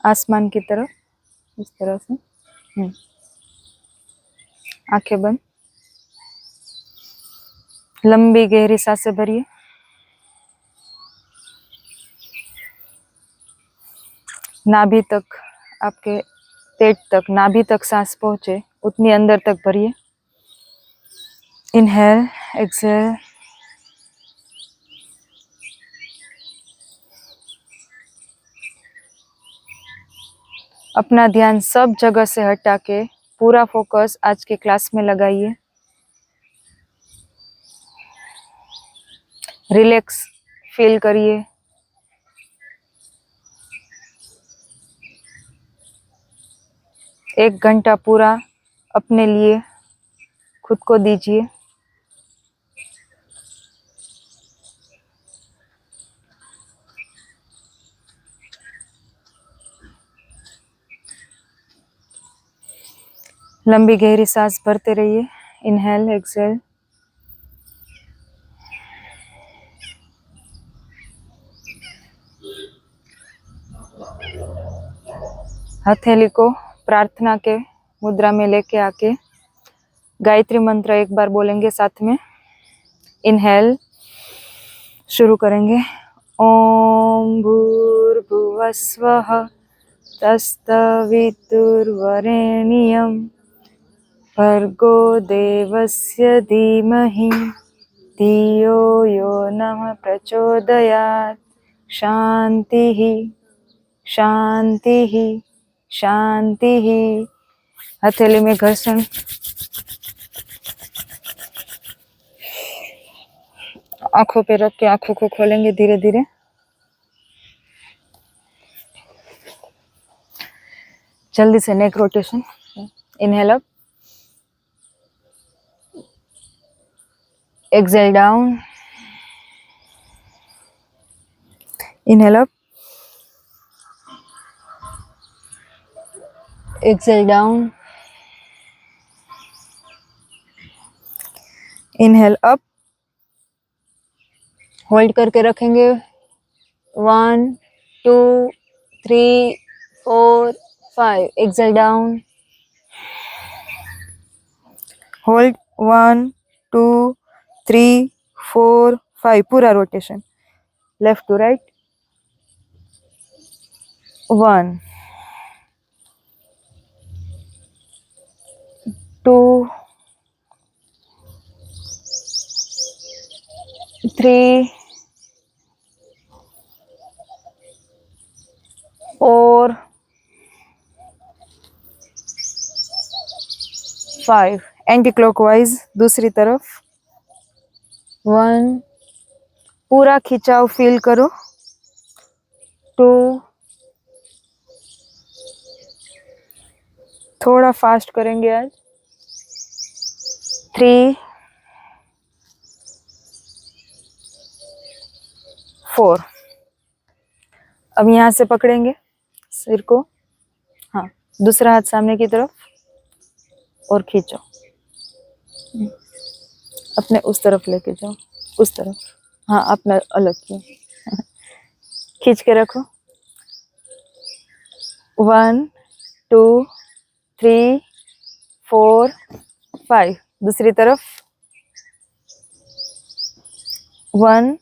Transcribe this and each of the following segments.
आसमान की तरफ, इस तरह से। आंखें बंद, लंबी गहरी सांसें भरिए। नाभि तक, आपके पेट तक, नाभि तक सांस पहुंचे उतनी अंदर तक भरिए। Inhale, exhale. अपना ध्यान सब जगह से हटा के पूरा फोकस आज के क्लास में लगाइए। रिलैक्स फील करिए। एक घंटा पूरा अपने लिए खुद को दीजिए। लंबी गहरी सांस भरते रहिए। Inhale, exhale. हथेली को प्रार्थना के मुद्रा में लेके आके गायत्री मंत्र एक बार बोलेंगे साथ में। इनहेल शुरू करेंगे। ओम भूर्भुवस्वः तत्सवितुर्वरेण्यं भर्गो देवस्य धीमहि धियो यो नः प्रचोदयात्। शांतिः शांतिः शांतिः। हथेली में घर्षण। आंखों पे रख के आंखों को खोलेंगे धीरे धीरे। जल्दी से neck rotation. Inhale up, exhale down. Inhale up, exhale down. Inhale up, hold करके रखेंगे। 1 2 3 4 5। Exhale down. होल्ड 1 2 3 4 5। पूरा rotation left to right. 1 2 3 4 5। Anticlockwise दूसरी तरफ। 1, पूरा खिंचाव फील करो। 2, थोड़ा फास्ट करेंगे आज। 3 4। अब यहाँ से पकड़ेंगे सिर को। हाँ, दूसरा हाथ सामने की तरफ और खींचो। अपने उस तरफ लेके जाओ, उस तरफ। हाँ, अपना अलग किया। खींच के रखो। 1 2 3 4 5। दूसरी तरफ। 1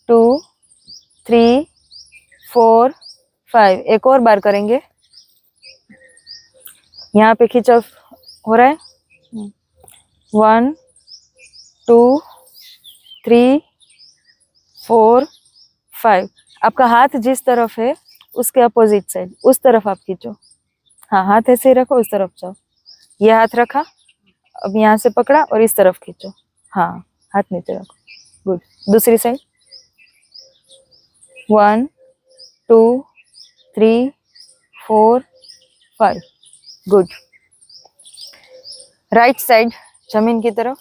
2 3 4 5। एक और बार करेंगे। यहाँ पे खिंचाव हो रहा है। 1 2 3 4 5। आपका हाथ जिस तरफ है उसके अपोजिट साइड, उस तरफ आप खींचो। हाँ, हाथ ऐसे ही रखो, उस तरफ जाओ। ये हाथ रखा, अब यहाँ से पकड़ा और इस तरफ खींचो। हाँ, हाथ नीचे रखो। गुड। दूसरी साइड। 1 2 3 4 5। गुड। राइट साइड जमीन की तरफ।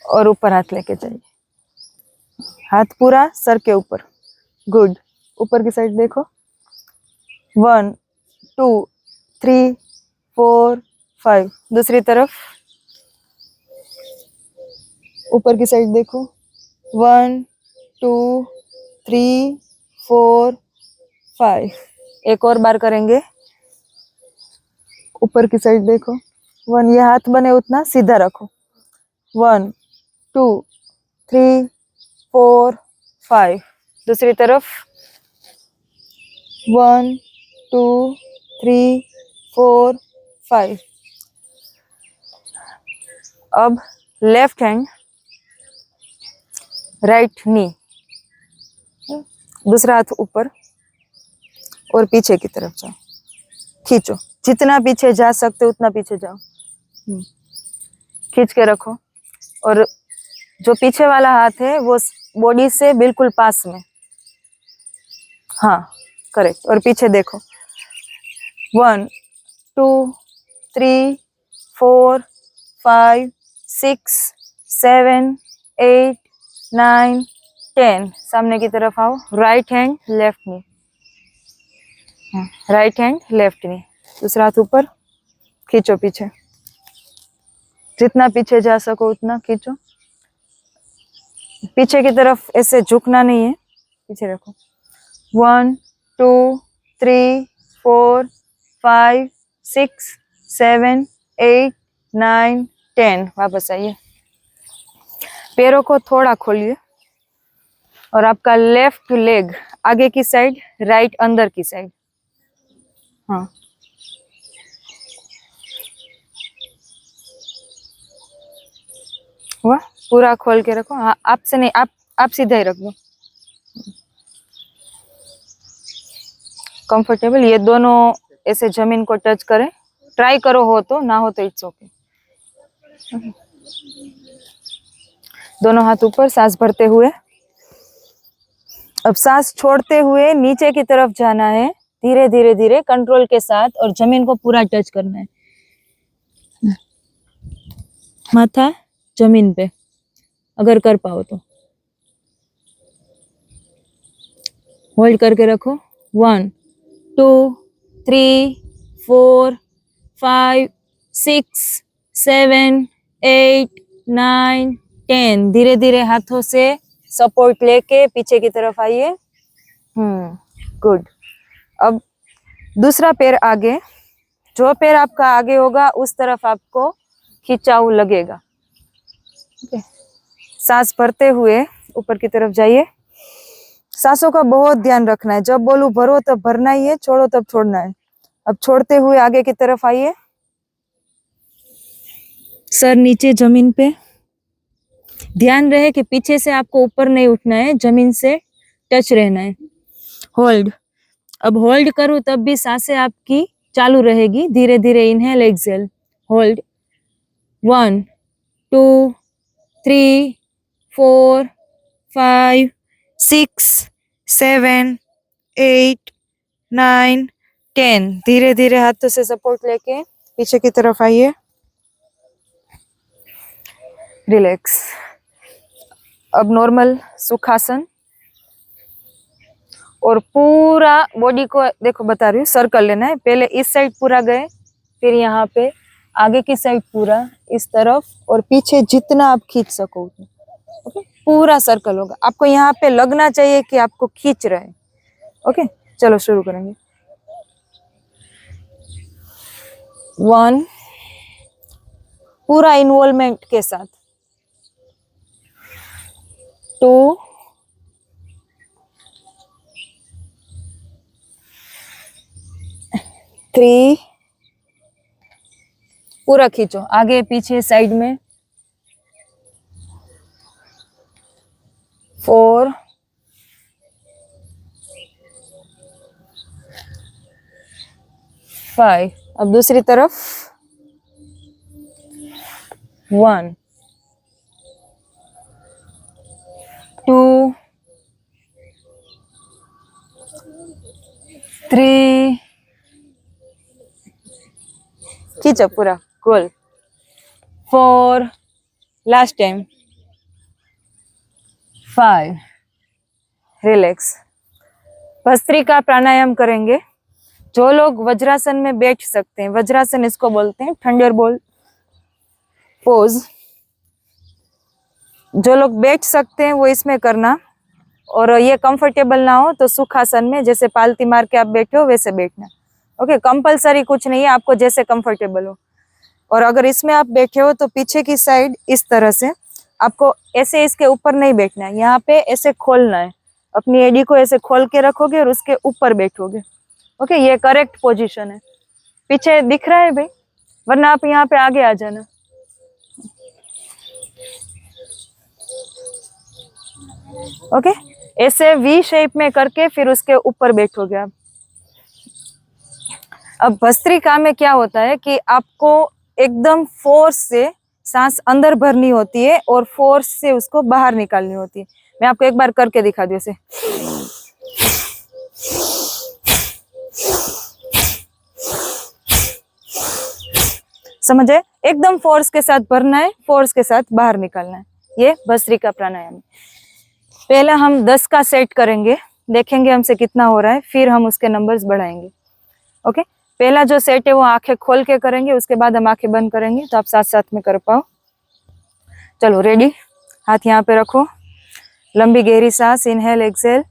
और ऊपर हाथ लेके जाइए। हाथ पूरा सर के ऊपर। गुड। ऊपर की साइड देखो। 1 2 3 4 5। दूसरी तरफ। ऊपर की साइड देखो। 1 2 3 4 5। एक और बार करेंगे, ऊपर की साइड देखो। 1, ये हाथ बने उतना सीधा रखो। 1 2 3 4 5। दूसरी तरफ 1 2 3 4 5। अब लेफ्ट हैंड राइट नी, दूसरा हाथ ऊपर और पीछे की तरफ जाओ, खींचो। जितना पीछे जा सकते उतना पीछे जाओ, खींच के रखो। और जो पीछे वाला हाथ है वो बॉडी से बिल्कुल पास में। हाँ, करेक्ट। और पीछे देखो। 1 2 3 4 5 6 7 8 9 10। सामने की तरफ आओ। राइट हैंड लेफ्ट नी, राइट हैंड लेफ्ट नी। दूसरा हाथ ऊपर, खींचो पीछे। जितना पीछे जा सको उतना खींचो। पीछे की तरफ ऐसे झुकना नहीं है, पीछे रखो। 1 2 3 4 5 6 7 8 9 10। वापस आइए। पैरों को थोड़ा खोलिए और आपका लेफ्ट लेग आगे की साइड, राइट अंदर की साइड। हाँ, हुआ? पूरा खोल के रखो। हाँ, आपसे नहीं, आप सीधा ही रख दो, कंफर्टेबल। ये दोनों ऐसे जमीन को टच करें। ट्राई करो, हो तो, ना हो तो इट्स ओके। दोनों हाथ ऊपर, सांस भरते हुए। अब सांस छोड़ते हुए नीचे की तरफ जाना है, धीरे धीरे धीरे कंट्रोल के साथ, और जमीन को पूरा टच करना है। माथा जमीन पे, अगर कर पाओ तो। होल्ड करके रखो। 1 2 3 4 5 6 7 8 9 10। धीरे धीरे हाथों से सपोर्ट लेके पीछे की तरफ आइए। गुड। अब दूसरा पैर आगे, जो पैर आपका आगे होगा उस तरफ आपको खिंचाव लगेगा। ओके। सांस भरते हुए ऊपर की तरफ जाइए। सांसों का बहुत ध्यान रखना है। जब बोलूं भरो तब भरना ही है, छोड़ो तब छोड़ना है। अब छोड़ते हुए आगे की तरफ आइए। सर नीचे जमीन पे। ध्यान रहे कि पीछे से आपको ऊपर नहीं उठना है, जमीन से टच रहना है। होल्ड। अब होल्ड करूं तब भी सांसें आपकी चालू रहेगी। धीरे धीरे इनहेल एक्सहेल। होल्ड। 1 2 3 4 5 6 7 8 9 10। धीरे धीरे हाथों से सपोर्ट लेके पीछे की तरफ आइए। रिलैक्स। अब नॉर्मल सुखासन, और पूरा बॉडी को देखो, बता रही हूँ, सर्कल लेना है। पहले इस साइड पूरा गए, फिर यहाँ पे आगे की साइड पूरा इस तरफ, और पीछे जितना आप खींच सको उतना। ओके, पूरा सर्कल होगा। आपको यहाँ पे लगना चाहिए कि आपको खींच रहे हैं। ओके, चलो शुरू करेंगे। 1, पूरा इन्वॉल्वमेंट के साथ। 2 3, पूरा खींचो आगे पीछे साइड में। 4 5। अब दूसरी तरफ। 1 2 3, खींचो पूरा गोल। 4, लास्ट टाइम। 5, रिलैक्स। भस्त्रिका प्राणायाम करेंगे। जो लोग वज्रासन में बैठ सकते हैं, वज्रासन इसको बोलते हैं, थंडरबोल्ट पोज। जो लोग बैठ सकते हैं वो इसमें करना, और ये कंफर्टेबल ना हो तो सुखासन में जैसे पालती मार के आप बैठे हो वैसे बैठना। ओके, कंपलसरी कुछ नहीं है, आपको जैसे कंफर्टेबल हो। और अगर इसमें आप बैठे हो तो पीछे की साइड इस तरह से, आपको ऐसे इसके ऊपर नहीं बैठना है, यहाँ पे ऐसे खोलना है, अपनी एडी को ऐसे खोल के रखोगे और उसके ऊपर बैठोगे। ओके, ये करेक्ट पोजीशन है। पीछे दिख रहा है भाई, वरना आप यहाँ पे आगे आ जाना। ओके, ऐसे वी शेप में करके फिर उसके ऊपर बैठोगे आप। अब भस्त्रिका में क्या होता है कि आपको एकदम फोर्स से सांस अंदर भरनी होती है और फोर्स से उसको बाहर निकालनी होती है। मैं आपको एक बार करके दिखा दूं ऐसे। समझे? एकदम फोर्स के साथ भरना है, फोर्स के साथ बाहर निकालना है। ये भस्त्रिका प्राणायाम। पहले हम 10 का सेट करेंगे, देखेंगे हमसे कितना हो रहा है, फिर हम उसके नंबर्स बढ़ाएंगे। ओके, पहला जो सेट है वो आंखें खोल के करेंगे, उसके बाद हम आंखें बंद करेंगे, तो आप साथ साथ में कर पाओ। चलो रेडी, हाथ यहाँ पे रखो, लंबी गहरी सांस, इनहेल एक्सहेल।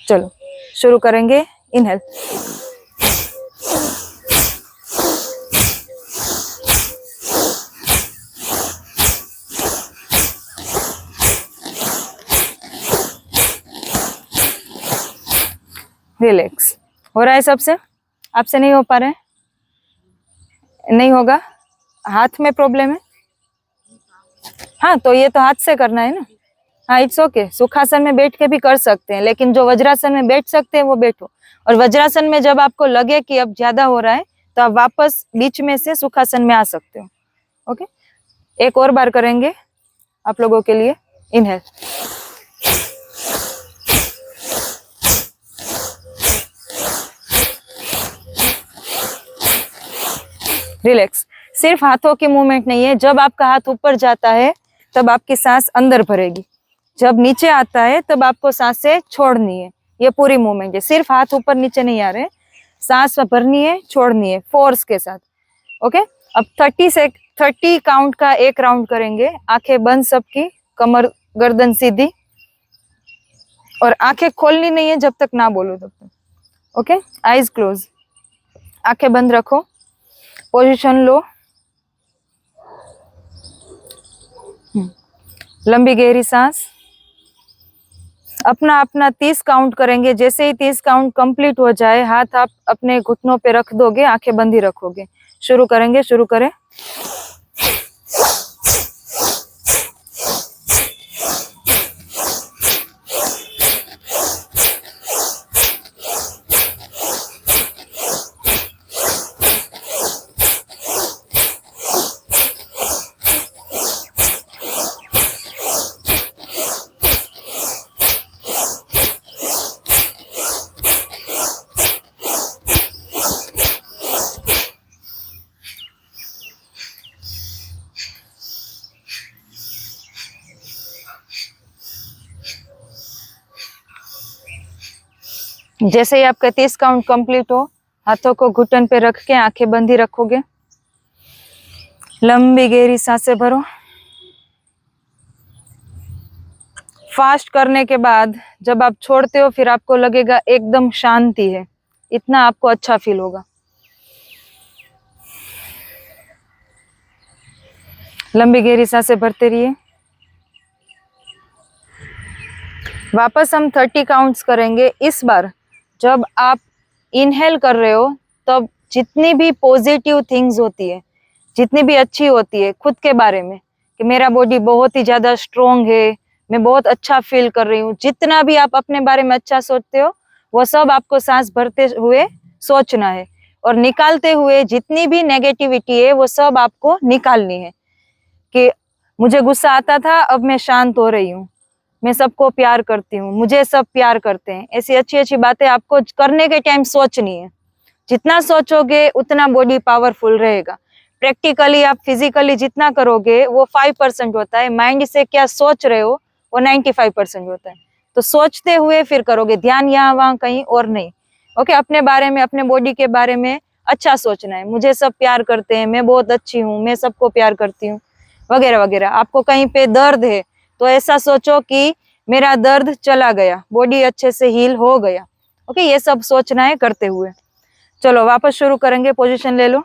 चलो शुरू करेंगे। Inhale, relax. हो रहा है सबसे? आपसे नहीं हो पा रहा है? नहीं होगा? हाथ में प्रॉब्लम है? हाँ, तो ये तो हाथ से करना है ना। हाँ, इट्स ओके। सुखासन में बैठ के भी कर सकते हैं, लेकिन जो वज्रासन में बैठ सकते हैं वो बैठो। और वज्रासन में जब आपको लगे कि अब ज्यादा हो रहा है तो आप वापस बीच में से सुखासन में आ सकते हो। ओके, एक और बार करेंगे आप लोगों के लिए। Inhale, relax. सिर्फ हाथों की मूवमेंट नहीं है, जब आपका हाथ ऊपर जाता है तब आपकी सांस अंदर भरेगी, जब नीचे आता है तब आपको सांसें छोड़नी है। ये पूरी मूवमेंट है, सिर्फ हाथ ऊपर नीचे नहीं आ रहे, सांस भरनी है, छोड़नी है फोर्स के साथ। ओके, अब 30 काउंट का एक राउंड करेंगे। आंखें बंद सबकी, कमर गर्दन सीधी, और आंखें खोलनी नहीं है जब तक ना बोलो तब तक। ओके, आईज क्लोज, आंखें बंद रखो, पोजीशन लो, लंबी गहरी सांस। अपना अपना 30 काउंट करेंगे। जैसे ही 30 काउंट कंप्लीट हो जाए, हाथ आप अपने घुटनों पे रख दोगे, आंखें बंद ही रखोगे। शुरू करेंगे, शुरू करें। जैसे ही आपका 30 काउंट कंप्लीट हो, हाथों को घुटन पे रख के आंखें बंद ही रखोगे। लंबी गहरी सांसें भरो। फास्ट करने के बाद जब आप छोड़ते हो, फिर आपको लगेगा एकदम शांति है, इतना आपको अच्छा फील होगा। लंबी गहरी सांसें भरते रहिए। वापस हम 30 काउंट्स करेंगे। इस बार जब आप इनहेल कर रहे हो, तब जितनी भी पॉजिटिव थिंग्स होती है, जितनी भी अच्छी होती है खुद के बारे में, कि मेरा बॉडी बहुत ही ज्यादा स्ट्रोंग है, मैं बहुत अच्छा फील कर रही हूँ, जितना भी आप अपने बारे में अच्छा सोचते हो वो सब आपको सांस भरते हुए सोचना है। और निकालते हुए जितनी भी नेगेटिविटी है वो सब आपको निकालनी है। कि मुझे गुस्सा आता था, अब मैं शांत हो रही हूँ, मैं सबको प्यार करती हूँ, मुझे सब प्यार करते हैं। ऐसी अच्छी अच्छी बातें आपको करने के टाइम सोचनी है। जितना सोचोगे उतना बॉडी पावरफुल रहेगा। प्रैक्टिकली आप फिजिकली जितना करोगे वो 5% होता है, माइंड से क्या सोच रहे हो वो 95% होता है। तो सोचते हुए फिर करोगे, ध्यान यहाँ वहाँ कहीं और नहीं। ओके, अपने बारे में, अपने बॉडी के बारे में अच्छा सोचना है। मुझे सब प्यार करते हैं, मैं बहुत अच्छी हूँ, मैं सबको प्यार करती हूँ, वगैरह वगैरह। आपको कहीं पे दर्द है तो ऐसा सोचो कि मेरा दर्द चला गया, बॉडी अच्छे से हील हो गया। ओके, ये सब सोचना है करते हुए। चलो वापस शुरू करेंगे, पोजीशन ले लो,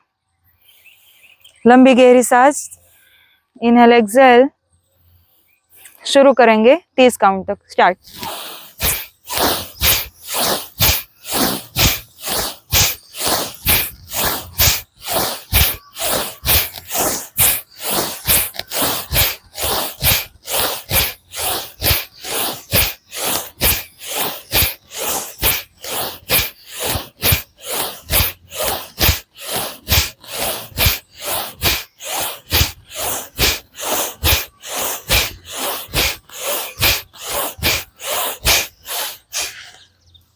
लंबी गहरी सांस, इनहेल एक्सहेल, शुरू करेंगे 30 काउंट तक। स्टार्ट।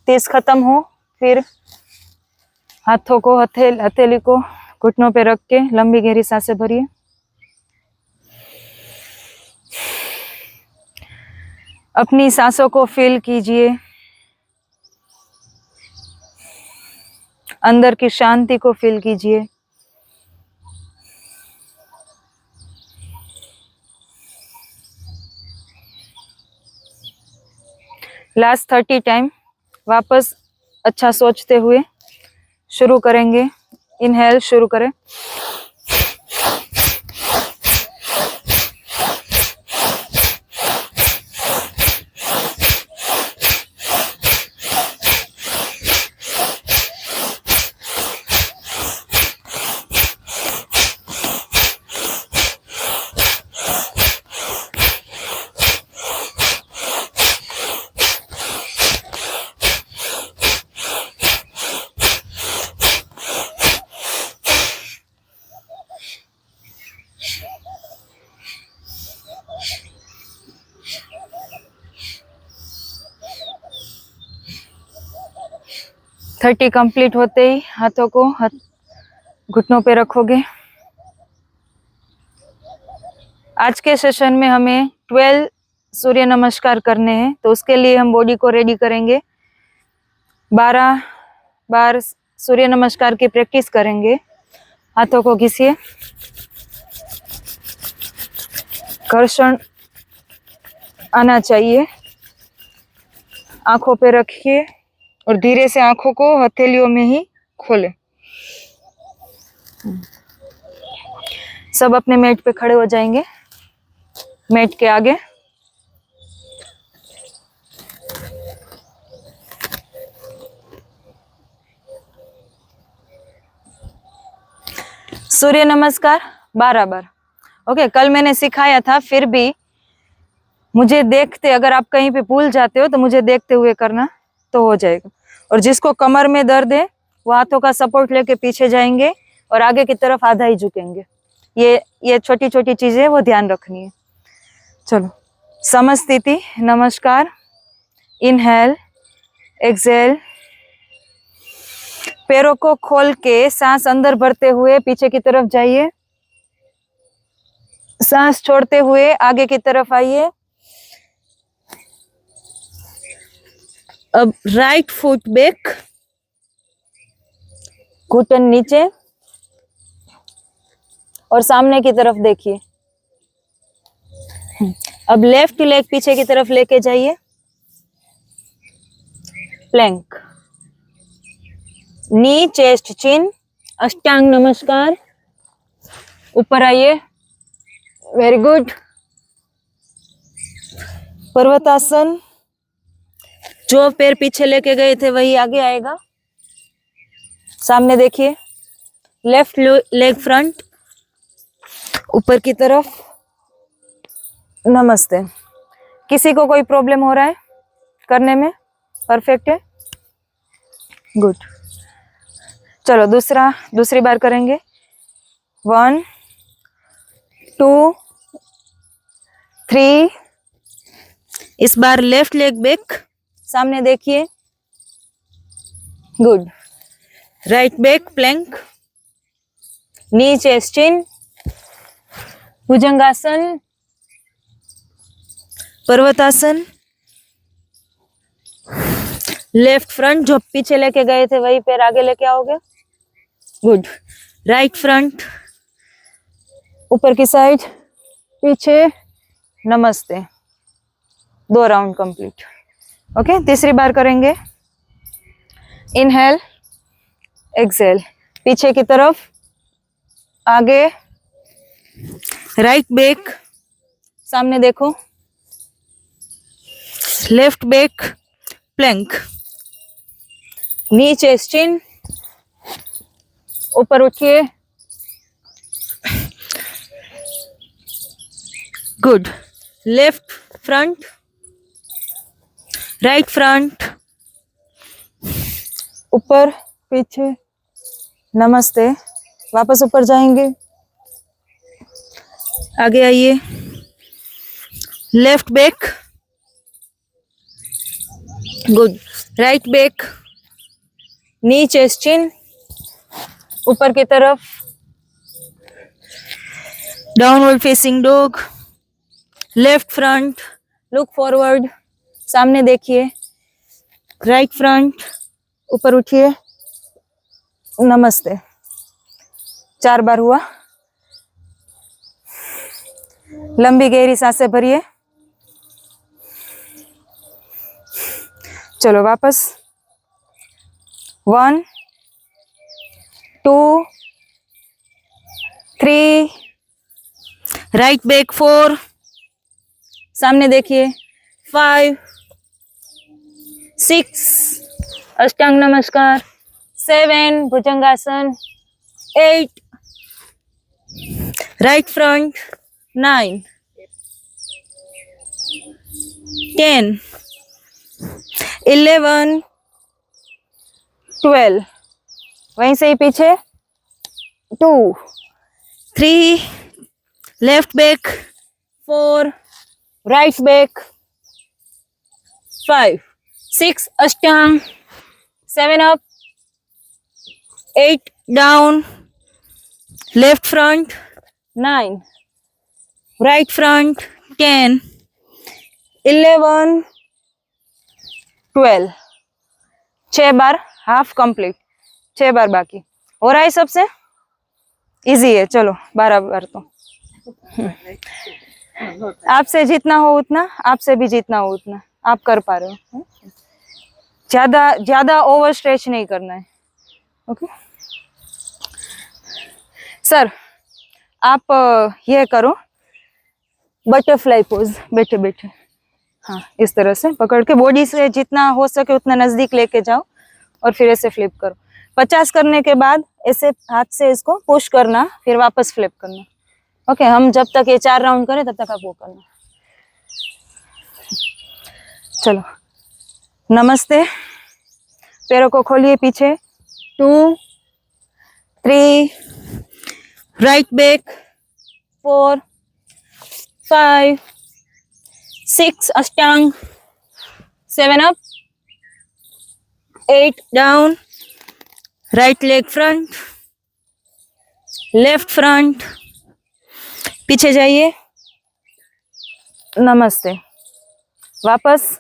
तीस खत्म हो, फिर हाथों को हथेली को घुटनों पे रख के लंबी गहरी सांसें भरिए। अपनी सांसों को फील कीजिए, अंदर की शांति को फील कीजिए। लास्ट 30 टाइम वापस अच्छा सोचते हुए शुरू करेंगे। इनहेल शुरू करें। थर्टी कंप्लीट होते ही हाथों को घुटनों पे रखोगे। आज के सेशन में हमें 12 सूर्य नमस्कार करने हैं, तो उसके लिए हम बॉडी को रेडी करेंगे। 12 बार सूर्य नमस्कार की प्रैक्टिस करेंगे। हाथों को घिसिए, घर्षण आना चाहिए। आंखों पे रखिए और धीरे से आंखों को हथेलियों में ही खोले। सब अपने मैट पे खड़े हो जाएंगे, मैट के आगे। सूर्य नमस्कार 12 बार। ओके, कल मैंने सिखाया था, फिर भी मुझे देखते, अगर आप कहीं पे भूल जाते हो तो मुझे देखते हुए करना तो हो जाएगा। और जिसको कमर में दर्द है वो हाथों का सपोर्ट लेके पीछे जाएंगे और आगे की तरफ आधा ही झुकेंगे। ये छोटी छोटी चीजें वो ध्यान रखनी है। चलो, समस्थिति नमस्कार। इनहेल एक्सहेल, पैरों को खोल के सांस अंदर भरते हुए पीछे की तरफ जाइए, सांस छोड़ते हुए आगे की तरफ आइए। अब राइट फुट बैक, घुटन नीचे और सामने की तरफ देखिए। अब लेफ्ट लेग पीछे की तरफ लेके जाइए, प्लैंक, नी चेस्ट चिन, अष्टांग नमस्कार। ऊपर आइए, वेरी गुड। पर्वतासन, जो पैर पीछे लेके गए थे वही आगे आएगा। सामने देखिए, लेफ्ट लेग फ्रंट, ऊपर की तरफ, नमस्ते। किसी को कोई प्रॉब्लम हो रहा है करने में? परफेक्ट है, गुड। चलो दूसरी बार करेंगे। 1 2 3। इस बार लेफ्ट लेग बैक, सामने देखिए, good. Right back plank, knee chest chin, bhujangasana, parvatasana, left front, जो पीछे लेके गए थे वही पैर आगे लेके आओगे, गुड। राइट फ्रंट, ऊपर की साइड, पीछे, नमस्ते। 2 राउंड कंप्लीट। ओके, तीसरी बार करेंगे। इनहेल, एक्सेल, पीछे की तरफ, आगे, राइट बैक, सामने देखो, लेफ्ट बैक, प्लैंक, नीचे चिन, ऊपर उठिए, good, left front, right front, ऊपर पीछे, नमस्ते, वापस ऊपर जाएंगे, आगे आइए, left back, good, right back, नीचे चिन, ऊपर की तरफ, downward facing dog, left front, look forward, सामने देखिए, राइट फ्रंट, ऊपर उठिए, नमस्ते। 4 बार हुआ। लंबी गहरी सांसें भरिए। चलो वापस, 1 2 3, राइट बैक 4, सामने देखिए, 5 6, अष्टांग नमस्कार, 7, भुजंगासन, 8, राइट फ्रंट, 9, 10, 11, 12, वहीं से ही पीछे, 2 3, लेफ्ट बैक, 4, राइट बैक, 5 6, अष्टांग, 7 up, 8 down, left front, 9, right front, 10, 11, 12, 6 बार हाफ कंप्लीट, 6 बार बाकी। हो रहा है सबसे? इजी है। चलो 12 बार तो आपसे जितना हो उतना, आपसे भी जितना हो उतना आप कर पा रहे हो। ज्यादा ओवर स्ट्रेच नहीं करना है। ओके सर, आप ये करो, बटरफ्लाई पोज, बैठे बैठे, हाँ इस तरह से पकड़ के बॉडी से जितना हो सके उतना नजदीक लेके जाओ और फिर ऐसे फ्लिप करो। 50 करने के बाद ऐसे हाथ से इसको पुश करना, फिर वापस फ्लिप करना। ओके, हम जब तक ये 4 राउंड करें तब तक आप वो करना। चलो, नमस्ते, पैरों को खोलिए पीछे, 2 3, राइट बैक, 4 5 6, अष्टांग, 7 up, 8 down, right leg front, left front, पीछे जाइए, नमस्ते, वापस,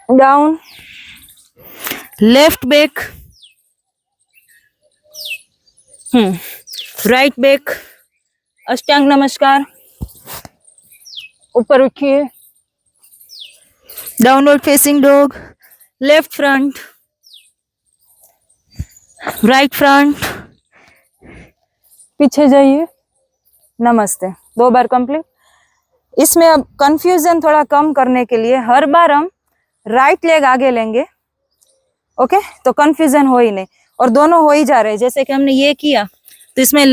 down, left back, right back, अष्टांग नमस्कार, ऊपर उठिए, downward facing dog, left front, right front, पीछे जाइए, नमस्ते। 2 बार कंप्लीट। इसमें अब कंफ्यूजन थोड़ा कम करने के लिए हर बार हम राइट लेग आगे लेंगे। ओके, तो कंफ्यूजन हो ही नहीं, और दोनों हो ही जा रहे हैं। जैसे कि हमने ये किया तो इसमें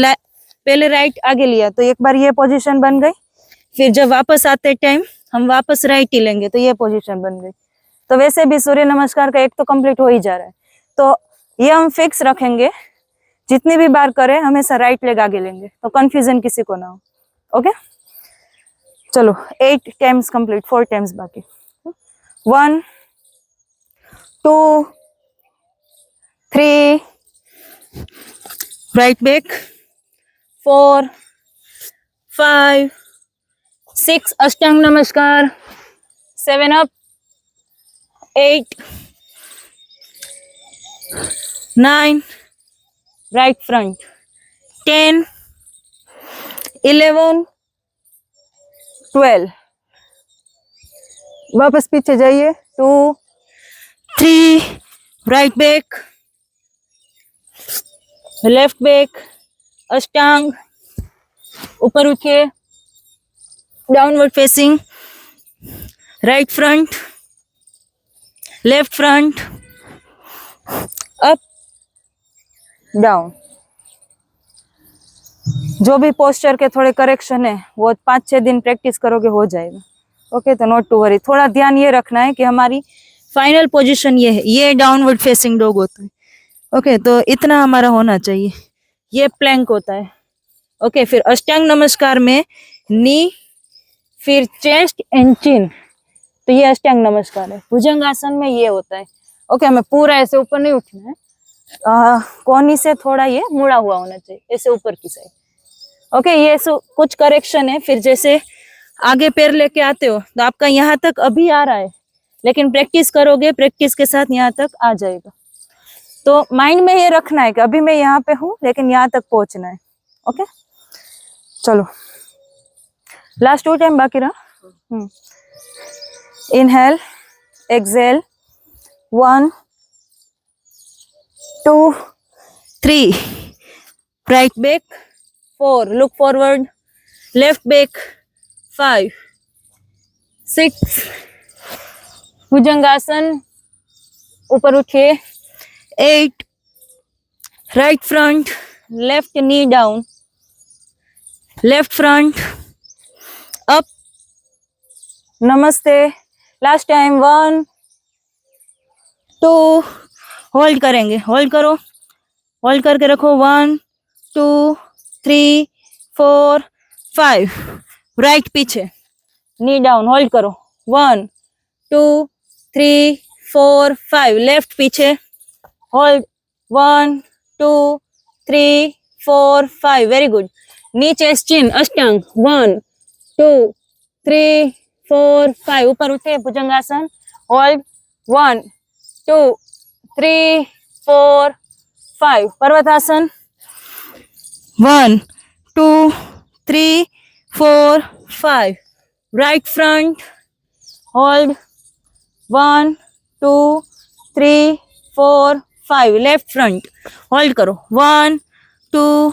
पहले राइट आगे लिया तो एक बार ये पोजीशन बन गई, फिर जब वापस आते टाइम हम वापस राइट ही लेंगे तो ये पोजीशन बन गई। तो वैसे भी सूर्य नमस्कार का एक तो कंप्लीट हो ही जा रहा है, तो ये हम फिक्स रखेंगे, जितनी भी बार करें हमेशा राइट लेग आगे लेंगे, तो कंफ्यूजन किसी को ना हो। ओके, चलो 8 टाइम्स कंप्लीट, 4 टाइम्स बाकी। 1 2 3, राइट बैक, 4 5 6, अष्टांग नमस्कार, 7 अप, 8 9, राइट फ्रंट, 10 11 12, वापस पीछे जाइए, 2 3, राइट बैक, लेफ्ट बैक, अष्टांग, ऊपर उठिए, downward facing, right front, left front, up down. जो भी पोस्चर के थोड़े करेक्शन है वो 5-6 दिन प्रैक्टिस करोगे हो जाएगा। ओके, तो नॉट टू वरी। थोड़ा ध्यान ये रखना है कि हमारी फाइनल पोजीशन ये है, ये डाउनवर्ड फेसिंग डॉग होता है। ओके, तो इतना हमारा होना चाहिए। ये प्लैंक होता है। ओके, फिर अष्टांग नमस्कार में नी, फिर चेस्ट एंड चिन, तो ये अष्टांग नमस्कार है। भुजंगासन में ये होता है। ओके, हमें पूरा ऐसे ऊपर नहीं उठना है, कोहनी से थोड़ा ये मुड़ा हुआ होना चाहिए, ऐसे ऊपर की साइड। ओके, ये कुछ करेक्शन है। फिर जैसे आगे पैर लेके आते हो तो आपका यहाँ तक अभी आ रहा है, लेकिन प्रैक्टिस करोगे, प्रैक्टिस के साथ यहाँ तक आ जाएगा। तो माइंड में ये रखना है कि अभी मैं यहाँ पे हूँ, लेकिन यहाँ तक पहुंचना है। ओके, चलो लास्ट 2 टाइम बाकी रहा। Inhale, exhale, 1 2 3, right back, 4, look forward, left back, 5 6, bhujangasana, ऊपर उठिए, 8, right front, left knee down, left front, up, नमस्ते, लास्ट टाइम, 1 2, होल्ड करेंगे, होल्ड करो, होल्ड करके रखो, 1 2 3 4 5, राइट पीछे, नी डाउन, होल्ड करो, 1 2 3 4 5, लेफ्ट पीछे, hold, 1 2 3 4 5, very good, knee chest chin, ashtanga, 1 2 3 4 5, ऊपर उठे, bhujangasana, hold, 1 2 3 4 5, parvatasana, 1 2 3 4 5, right front, hold, 1 2 3 4 5, left front, hold करो, 1 2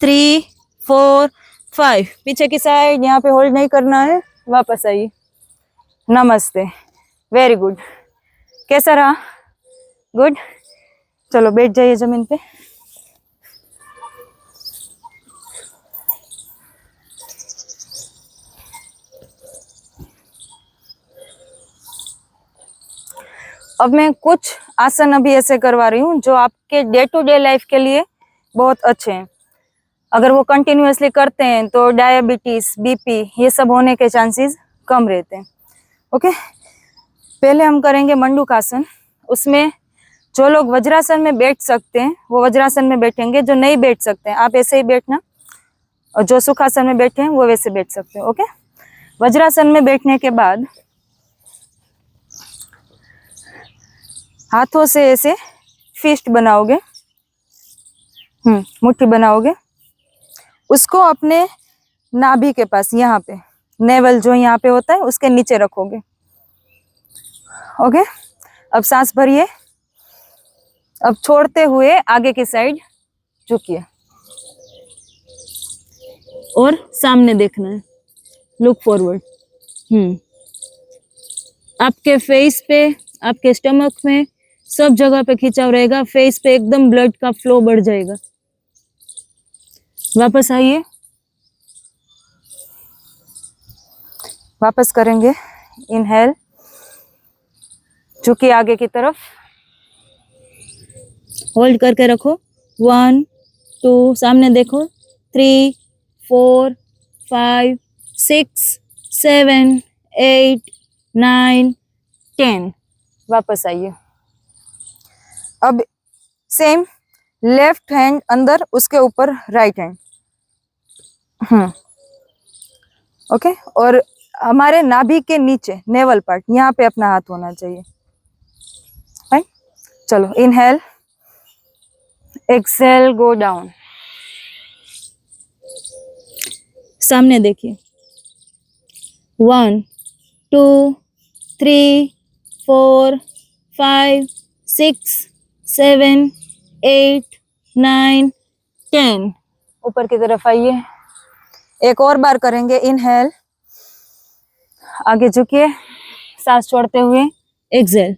3 4 5, पीछे की साइड, यहाँ पे होल्ड नहीं करना है, वापस आइए, नमस्ते, वेरी गुड। कैसा रहा? गुड। चलो बैठ जाइए जमीन पे। अब मैं कुछ आसन अभी ऐसे करवा रही हूँ जो आपके डे टू डे लाइफ के लिए बहुत अच्छे हैं। अगर वो कंटिन्यूअसली करते हैं तो डायबिटीज, बीपी, ये सब होने के चांसेस कम रहते हैं। ओके, पहले हम करेंगे मंडूकासन। उसमें जो लोग वज्रासन में बैठ सकते हैं वो वज्रासन में बैठेंगे, जो नहीं बैठ सकते हैं आप ऐसे ही बैठना, और जो सुखासन में बैठे हैं वो वैसे बैठ सकते हैं। ओके, वज्रासन में बैठने के बाद हाथों से ऐसे फिस्ट बनाओगे, मुट्ठी बनाओगे, उसको अपने नाभि के पास, यहाँ पे नेवल जो यहाँ पे होता है उसके नीचे रखोगे। ओके, अब सांस भरिए, अब छोड़ते हुए आगे की साइड झुकिए और सामने देखना है, लुक फॉरवर्ड। आपके फेस पे, आपके स्टमक में, सब जगह पे खिंचाव रहेगा, फेस पे एकदम ब्लड का फ्लो बढ़ जाएगा। वापस आइए, वापस करेंगे, इनहेल, झुकिए आगे की तरफ, होल्ड करके रखो, 1 2, सामने देखो, 3 4 5 6 7 8 9 10, वापस आइए। अब सेम, लेफ्ट हैंड अंदर, उसके ऊपर राइट हैंड। ओके, और हमारे नाभि के नीचे नेवल पार्ट, यहाँ पे अपना हाथ होना चाहिए। राइट, चलो इनहेल, एक्सेल, गो डाउन, सामने देखिए, 1 2 3 4 5 6 7 8 9 10। ऊपर की तरफ आइए, एक और बार करेंगे। इनहेल, आगे झुकिए, सांस छोड़ते हुए एक्सेल।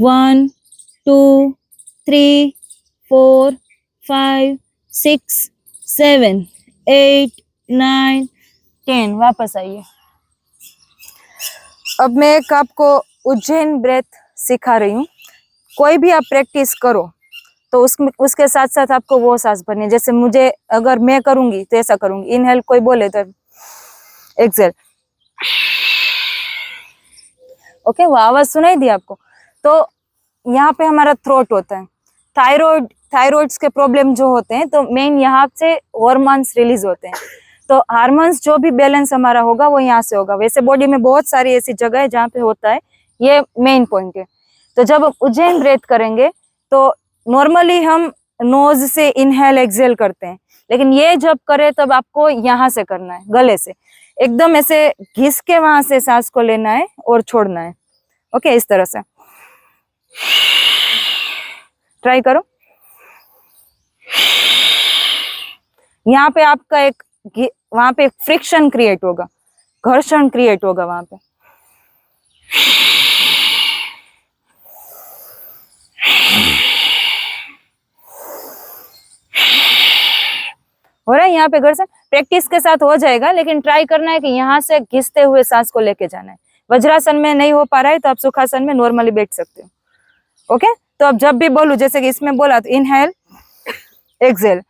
1 2 3 4 5 6 7 8 9 10। वापस आइए। अब मैं एक आपको उज्जैन ब्रेथ सिखा रही हूँ। कोई भी आप प्रैक्टिस करो तो उसके साथ साथ आपको वो सांस भरनी। जैसे मुझे, अगर मैं करूंगी तो ऐसा करूंगी। इनहेल कोई बोले तो एक्सेल। ओके, वो आवाज सुनाई दी आपको? तो यहाँ पे हमारा थ्रोट होता है। थायराइड्स के प्रॉब्लम जो होते हैं तो मेन यहाँ से हार्मोन्स रिलीज होते हैं। तो हार्मोन्स जो भी बैलेंस हमारा होगा वो यहाँ से होगा। वैसे बॉडी में बहुत सारी ऐसी जगह है जहाँ पे होता है, ये मेन पॉइंट है। तो जब हम उज्जैन ब्रेथ करेंगे तो नॉर्मली हम नोज से इनहेल एक्सेल करते हैं, लेकिन ये जब करे तब आपको यहाँ से करना है, गले से एकदम ऐसे घिस के वहां से सांस को लेना है और छोड़ना है। ओके, इस तरह से ट्राई करो। यहाँ पे आपका एक वहां पे फ्रिक्शन क्रिएट होगा, घर्षण क्रिएट होगा वहां पे। हो रहा है यहाँ पे घर्षण? प्रैक्टिस के साथ हो जाएगा, लेकिन ट्राई करना है कि यहाँ से घिसते हुए सांस को लेके जाना है। वज्रासन में नहीं हो पा रहा है तो आप सुखासन में नॉर्मली बैठ सकते हो। ओके, तो अब जब भी बोलूं, जैसे कि इसमें बोला तो इनहेल एक्सेल।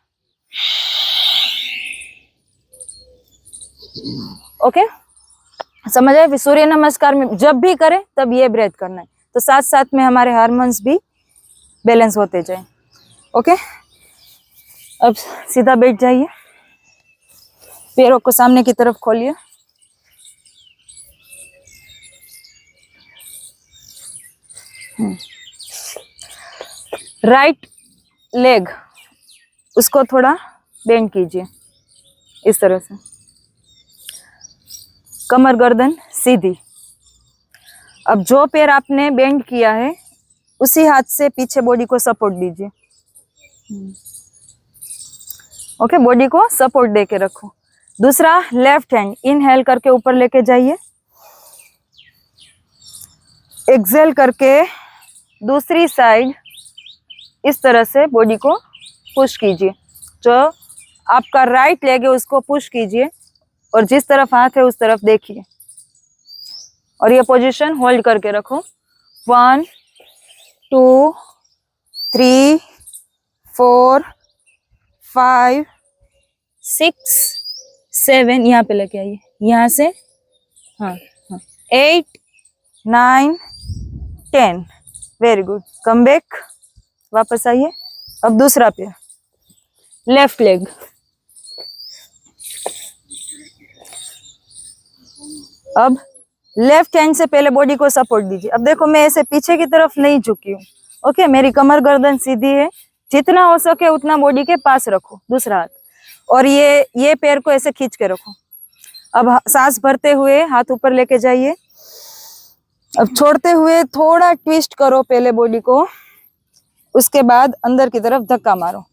ओके, समझ आए? सूर्य नमस्कार में जब भी करें तब ये ब्रेथ करना है, तो साथ साथ में हमारे हार्मोन्स भी बैलेंस होते जाए। ओके, अब सीधा बैठ जाइए, पैरों को सामने की तरफ खोलिए। राइट लेग उसको थोड़ा बेंड कीजिए इस तरह से, कमर गर्दन सीधी। अब जो पैर आपने बेंड किया है उसी हाथ से पीछे बॉडी को सपोर्ट दीजिए। ओके, बॉडी को सपोर्ट दे के रखो। दूसरा लेफ्ट हैंड इनहेल करके ऊपर लेके जाइए, एक्सेल करके दूसरी साइड इस तरह से बॉडी को पुश कीजिए। जो आपका राइट लेग है उसको पुश कीजिए और जिस तरफ हाथ है उस तरफ देखिए, और ये पोजीशन होल्ड करके रखो। 1 2 3 4 5 6 7, यहाँ पे लेके आइए, यहाँ से। हाँ, 8 9 10। वेरी गुड, कम बैक, वापस आइए। अब दूसरा पैर, लेफ्ट लेग। अब लेफ्ट हैंड से पहले बॉडी को सपोर्ट दीजिए। अब देखो, मैं ऐसे पीछे की तरफ नहीं झुकी हूँ। ओके, मेरी कमर गर्दन सीधी है। जितना हो सके उतना बॉडी के पास रखो दूसरा हाथ, और ये पैर को ऐसे खींच के रखो। अब सांस भरते हुए हाथ ऊपर लेके जाइए। अब छोड़ते हुए थोड़ा ट्विस्ट करो पहले बॉडी को, उसके बाद अंदर की तरफ धक्का मारो।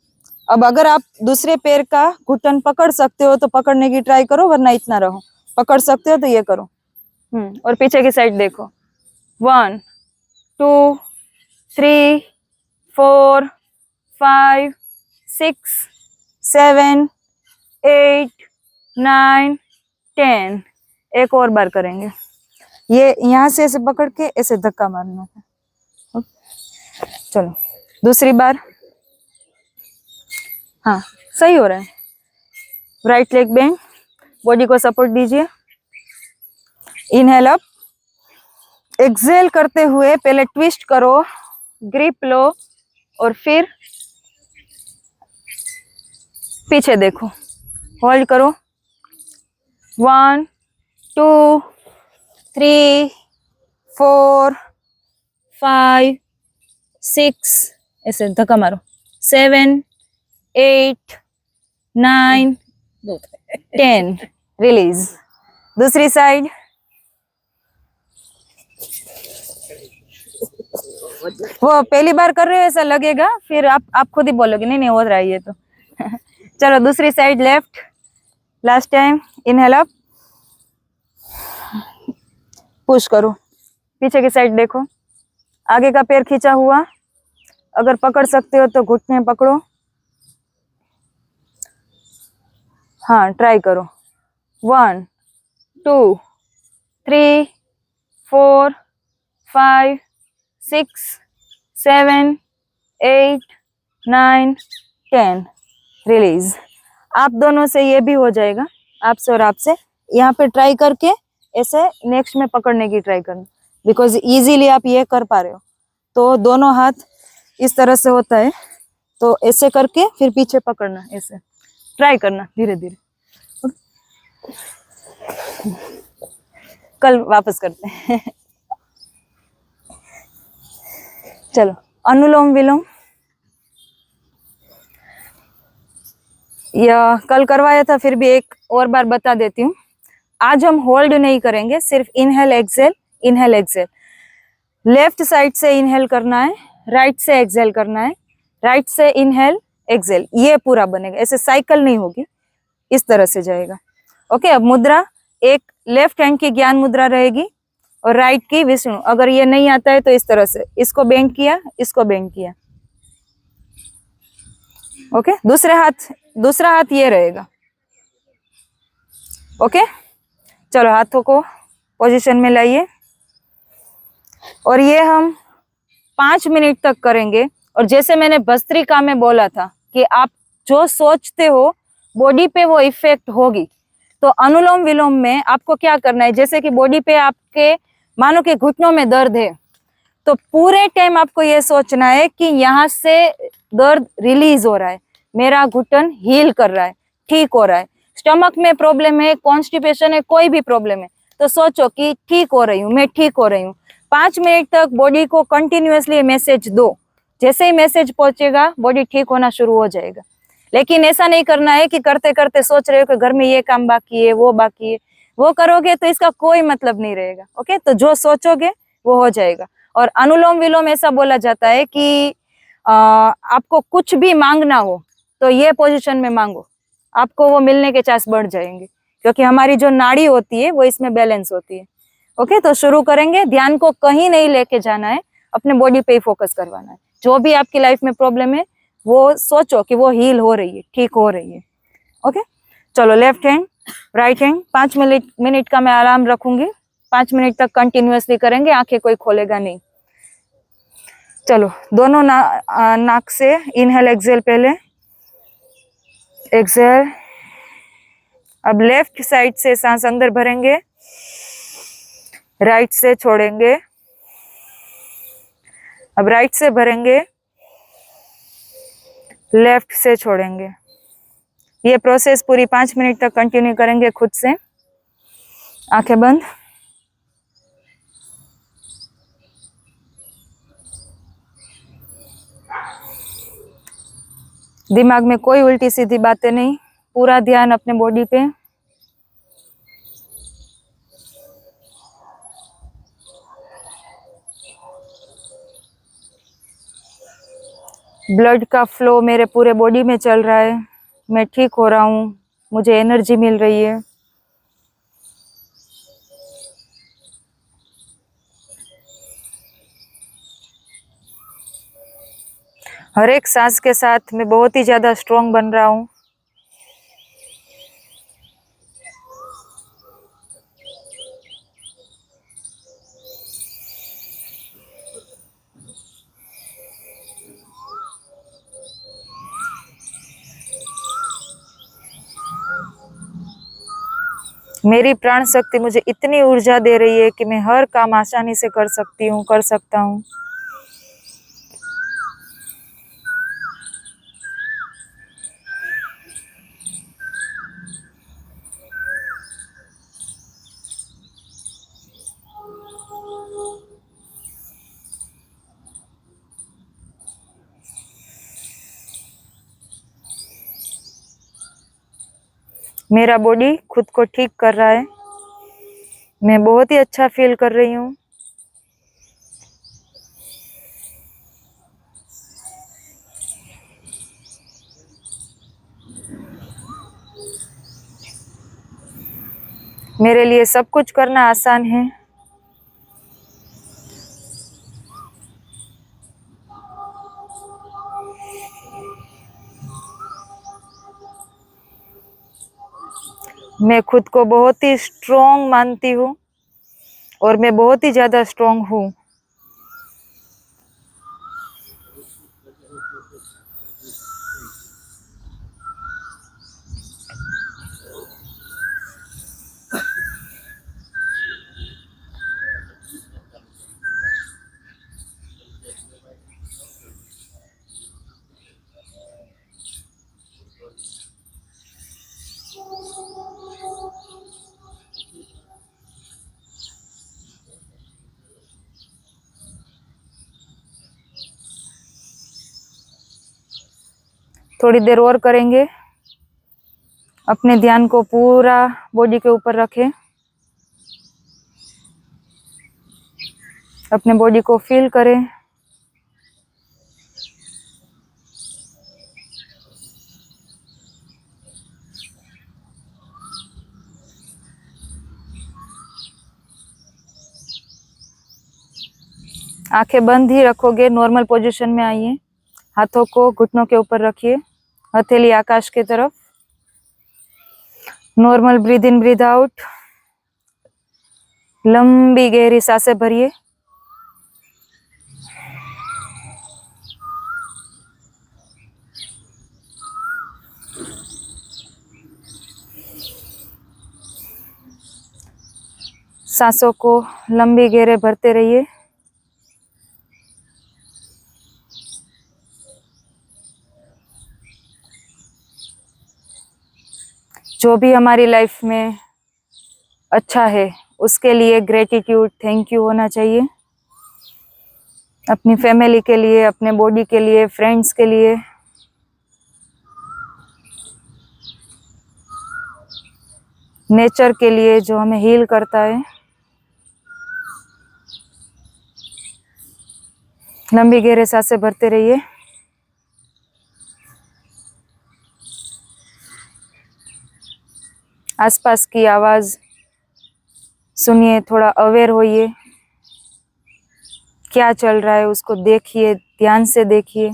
अब अगर आप दूसरे पैर का घुटन पकड़ सकते हो तो पकड़ने की ट्राई करो, वरना इतना रहो। पकड़ सकते हो तो ये करो। और पीछे की साइड देखो। 1 2 3 4 5 6 7 8 9 10। एक और बार करेंगे। ये यहाँ से ऐसे पकड़ के ऐसे धक्का मारना है। चलो दूसरी बार। हाँ, सही हो रहा है। राइट लेग बेंड, बॉडी को सपोर्ट दीजिए। इनहेल अप, एक्सेल करते हुए पहले ट्विस्ट करो, ग्रिप लो और फिर पीछे देखो, होल्ड करो। 1 2 3 4 5 6, ऐसे धक्का मारो। 7 8 9 10, रिलीज। दूसरी साइड, वो पहली बार कर रहे हो ऐसा लगेगा, फिर आप खुद ही बोलोगे नहीं नहीं हो रहा है ये तो। चलो दूसरी side left, last time inhale up, push करो, पीछे की साइड देखो, आगे का पैर खींचा हुआ, अगर पकड़ सकते हो तो घुटने पकड़ो, हाँ ट्राई करो। 1 2 3 4 5 6 7 8 9 10, रिलीज। आप दोनों से ये भी हो जाएगा, आपसे और आपसे। यहाँ पे ट्राई करके ऐसे नेक्स्ट में पकड़ने की ट्राई करना, बिकॉज इजीली आप ये कर पा रहे हो। तो दोनों हाथ इस तरह से होता है, तो ऐसे करके फिर पीछे पकड़ना, ऐसे ट्राई करना धीरे धीरे। कल वापस करते हैं। चलो अनुलोम विलोम, या कल करवाया था, फिर भी एक और बार बता देती हूँ। आज हम होल्ड नहीं करेंगे, सिर्फ inhale exhale, inhale exhale. Left side से इनहेल करना है, राइट से एक्सेल करना है, राइट से इनहेल एक्सेल, ये पूरा बनेगा। ऐसे साइकिल नहीं होगी, इस तरह से जाएगा। ओके, अब मुद्रा, एक लेफ्ट हैंड की ज्ञान मुद्रा रहेगी और राइट की विष्णु। अगर ये नहीं आता है तो इस तरह से इसको बेंड किया, इसको बेंड किया। ओके, दूसरा हाथ ये रहेगा। ओके, चलो हाथों को पोजीशन में लाइए, और ये हम 5 मिनट तक करेंगे। और जैसे मैंने भस्त्रिका में बोला था कि आप जो सोचते हो बॉडी पे वो इफेक्ट होगी। तो अनुलोम विलोम में आपको क्या करना है, जैसे कि बॉडी पे आपके मानो कि घुटनों में दर्द है, तो पूरे टाइम आपको ये सोचना है कि यहाँ से दर्द रिलीज हो रहा है, मेरा घुटन हील कर रहा है, ठीक हो रहा है। स्टमक में प्रॉब्लम है, कॉन्स्टिपेशन है, कोई भी प्रॉब्लम है, तो सोचो कि ठीक हो रही हूँ, मैं ठीक हो रही हूँ। 5 मिनट तक बॉडी को कंटिन्यूअसली मैसेज दो। जैसे ही मैसेज पहुंचेगा बॉडी ठीक होना शुरू हो जाएगा। लेकिन ऐसा नहीं करना है कि करते करते सोच रहे हो कि घर में ये काम बाकी है, वो बाकी है। वो करोगे तो इसका कोई मतलब नहीं रहेगा। ओके, तो जो सोचोगे वो हो जाएगा। और अनुलोम विलोम ऐसा बोला जाता है कि आपको कुछ भी मांगना हो तो ये पोजीशन में मांगो, आपको वो मिलने के चांस बढ़ जाएंगे, क्योंकि हमारी जो नाड़ी होती है वो इसमें बैलेंस होती है। ओके, तो शुरू करेंगे। ध्यान को कहीं नहीं लेके जाना है, अपने बॉडी पे ही फोकस करवाना है। जो भी आपकी लाइफ में प्रॉब्लम है वो सोचो कि वो हील हो रही है, ठीक हो रही है। ओके, चलो left hand, right hand. 5 minute का मैं अलार्म रखूंगी, 5 मिनट तक कंटिन्यूअसली करेंगे, आंखें कोई खोलेगा नहीं। चलो दोनों नाक से इनहेल एक्सेल, पहले एक्सेल। अब लेफ्ट साइड से सांस अंदर भरेंगे, राइट से छोड़ेंगे। अब राइट से भरेंगे, लेफ्ट से छोड़ेंगे। ये प्रोसेस पूरी 5 मिनट तक कंटिन्यू करेंगे खुद से, आंखें बंद। दिमाग में कोई उल्टी सीधी बातें नहीं, पूरा ध्यान अपने बॉडी पे। ब्लड का फ्लो मेरे पूरे बॉडी में चल रहा है, मैं ठीक हो रहा हूँ, मुझे एनर्जी मिल रही है। हर एक सांस के साथ मैं बहुत ही ज्यादा स्ट्रॉन्ग बन रहा हूँ। मेरी प्राण शक्ति मुझे इतनी ऊर्जा दे रही है कि मैं हर काम आसानी से कर सकती हूँ, कर सकता हूँ। मेरा बॉडी खुद को ठीक कर रहा है, मैं बहुत ही अच्छा फील कर रही हूँ। मेरे लिए सब कुछ करना आसान है। मैं खुद को बहुत ही स्ट्रॉन्ग मानती हूँ और मैं बहुत ही ज्यादा स्ट्रॉन्ग हूँ। थोड़ी देर और करेंगे। अपने ध्यान को पूरा बॉडी के ऊपर रखें। अपने बॉडी को फील करें। आंखें बंद ही रखोगे, नॉर्मल पोजीशन में आइए। हाथों को घुटनों के ऊपर रखिए, हथेली आकाश की तरफ। Normal breathe in breathe out. लंबी गहरी सांसें भरिए। सांसों को लंबी गहरे भरते रहिए। जो भी हमारी लाइफ में अच्छा है उसके लिए ग्रेटिट्यूड, थैंक यू होना चाहिए। अपनी फैमिली के लिए, अपने बॉडी के लिए, फ्रेंड्स के लिए, नेचर के लिए जो हमें हील करता है। लंबी गहरे सांसें भरते रहिए। आसपास की आवाज सुनिए, थोड़ा अवेयर होइए। क्या चल रहा है उसको देखिए, ध्यान से देखिए।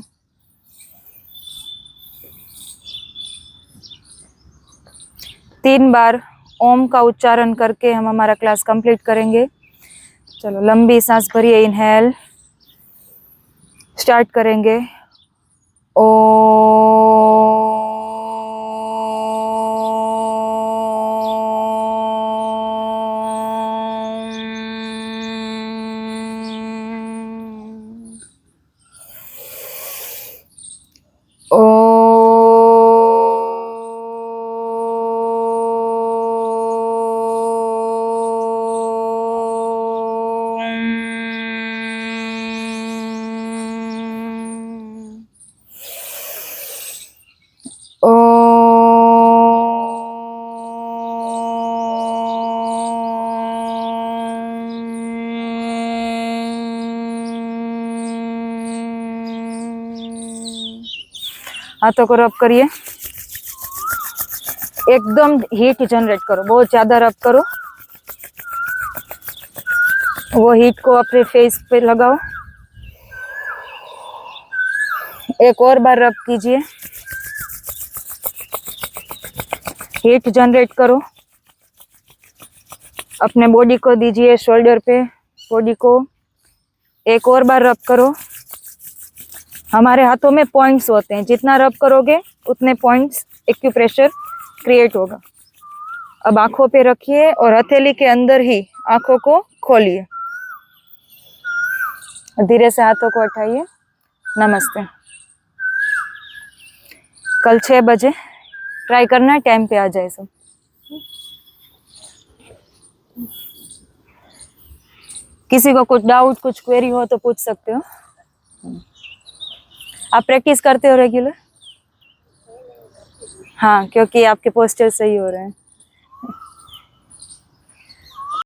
तीन बार ओम का उच्चारण करके हम हमारा क्लास कंप्लीट करेंगे। चलो लंबी सांस भरिए, इनहेल। स्टार्ट करेंगे। ओ हाथों को रब करिए। एकदम हीट जनरेट करो, बहुत ज्यादा रब करो। वो हीट को अपने फेस पे लगाओ। एक और बार रब कीजिए। हीट जनरेट करो। अपने बॉडी को दीजिए, शोल्डर पे बॉडी को। एक और बार रब करो। हमारे हाथों में पॉइंट्स होते हैं, जितना रब करोगे उतने पॉइंट्स, एक्यूप्रेशर क्रिएट होगा। अब आंखों पे रखिए और हथेली के अंदर ही आंखों को खोलिए। धीरे से हाथों को उठाइए। नमस्ते। कल 6 बजे ट्राई करना, टाइम पे आ जाए सब। किसी को कुछ डाउट, कुछ क्वेरी हो तो पूछ सकते हो। आप प्रैक्टिस करते हो रेगुलर? हाँ, क्योंकि आपके पोस्चर सही हो रहे हैं।